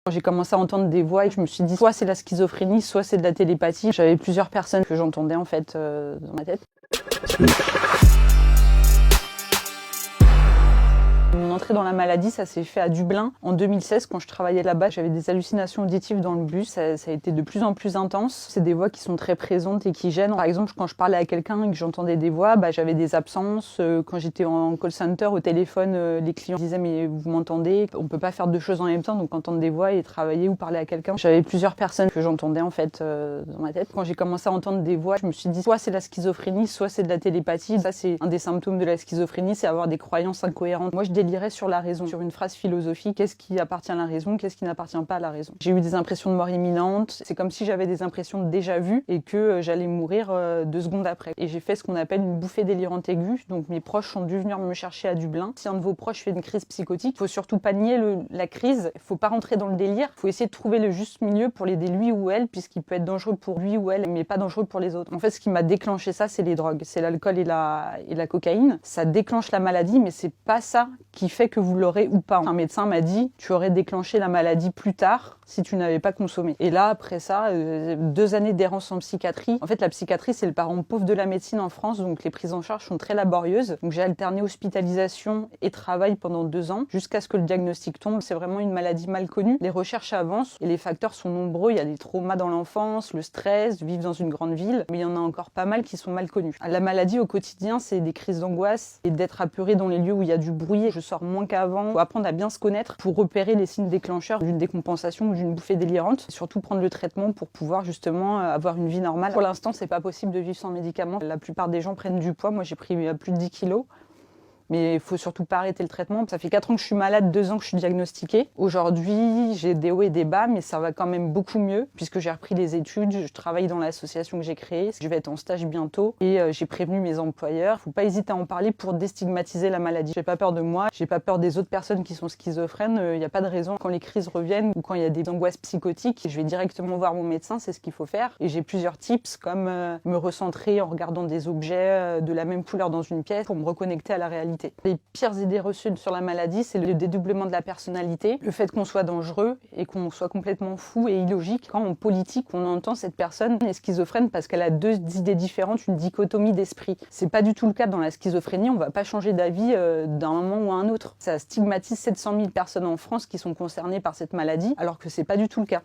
Quand j'ai commencé à entendre des voix, je me suis dit soit c'est la schizophrénie, soit c'est de la télépathie. J'avais plusieurs personnes que j'entendais en fait dans ma tête. Mon entrée dans la maladie, ça s'est fait à Dublin en 2016 quand je travaillais là-bas. J'avais des hallucinations auditives dans le bus, ça a été de plus en plus intense. C'est des voix qui sont très présentes et qui gênent. Par exemple, quand je parlais à quelqu'un et que j'entendais des voix, j'avais des absences. Quand j'étais en call center au téléphone, les clients disaient mais vous m'entendez? On peut pas faire deux choses en même temps, donc entendre des voix et travailler ou parler à quelqu'un. J'avais plusieurs personnes que j'entendais en fait dans ma tête. Quand j'ai commencé à entendre des voix, je me suis dit soit c'est la schizophrénie, soit c'est de la télépathie. Ça c'est un des symptômes de la schizophrénie, c'est avoir des croyances incohérentes. Moi je délirais sur la raison, sur une phrase philosophique, qu'est-ce qui appartient à la raison, qu'est-ce qui n'appartient pas à la raison. J'ai eu des impressions de mort imminente, c'est comme si j'avais des impressions de déjà-vu et que j'allais mourir 2 secondes après. Et j'ai fait ce qu'on appelle une bouffée délirante aiguë, donc mes proches sont dû venir me chercher à Dublin. Si un de vos proches fait une crise psychotique, il faut surtout pas nier la crise, il faut pas rentrer dans le délire, il faut essayer de trouver le juste milieu pour l'aider lui ou elle, puisqu'il peut être dangereux pour lui ou elle, mais pas dangereux pour les autres. En fait, ce qui m'a déclenché ça, c'est les drogues, c'est l'alcool et la cocaïne. Ça déclenche la maladie, mais c'est pas ça qui fait que vous l'aurez ou pas. Un médecin m'a dit tu aurais déclenché la maladie plus tard si tu n'avais pas consommé. Et là, après ça, 2 années d'errance en psychiatrie. En fait, la psychiatrie, c'est le parent pauvre de la médecine en France, donc les prises en charge sont très laborieuses. Donc j'ai alterné hospitalisation et travail pendant 2 ans, jusqu'à ce que le diagnostic tombe. C'est vraiment une maladie mal connue. Les recherches avancent et les facteurs sont nombreux. Il y a des traumas dans l'enfance, le stress, vivre dans une grande ville, mais il y en a encore pas mal qui sont mal connus. La maladie au quotidien, c'est des crises d'angoisse et d'être apeuré dans les lieux où il y a du bruit. Je sors moins qu'avant. Il faut apprendre à bien se connaître pour repérer les signes déclencheurs d'une décompensation ou d'une bouffée délirante. Et surtout prendre le traitement pour pouvoir justement avoir une vie normale. Pour l'instant, c'est pas possible de vivre sans médicaments. La plupart des gens prennent du poids. Moi, j'ai pris plus de 10 kilos. Mais il faut surtout pas arrêter le traitement. Ça fait 4 ans que je suis malade, 2 ans que je suis diagnostiquée. Aujourd'hui, j'ai des hauts et des bas, mais ça va quand même beaucoup mieux puisque j'ai repris les études, je travaille dans l'association que j'ai créée, je vais être en stage bientôt et j'ai prévenu mes employeurs. Faut pas hésiter à en parler pour déstigmatiser la maladie. J'ai pas peur de moi, j'ai pas peur des autres personnes qui sont schizophrènes. Il n'y a pas de raison. Quand les crises reviennent ou quand il y a des angoisses psychotiques, je vais directement voir mon médecin, c'est ce qu'il faut faire. Et j'ai plusieurs tips comme me recentrer en regardant des objets de la même couleur dans une pièce pour me reconnecter à la réalité. Les pires idées reçues sur la maladie, c'est le dédoublement de la personnalité, le fait qu'on soit dangereux et qu'on soit complètement fou et illogique. Quand en politique, on entend cette personne est schizophrène parce qu'elle a 2 idées différentes, une dichotomie d'esprit. C'est pas du tout le cas dans la schizophrénie, on va pas changer d'avis d'un moment ou à un autre. Ça stigmatise 700 000 personnes en France qui sont concernées par cette maladie, alors que c'est pas du tout le cas.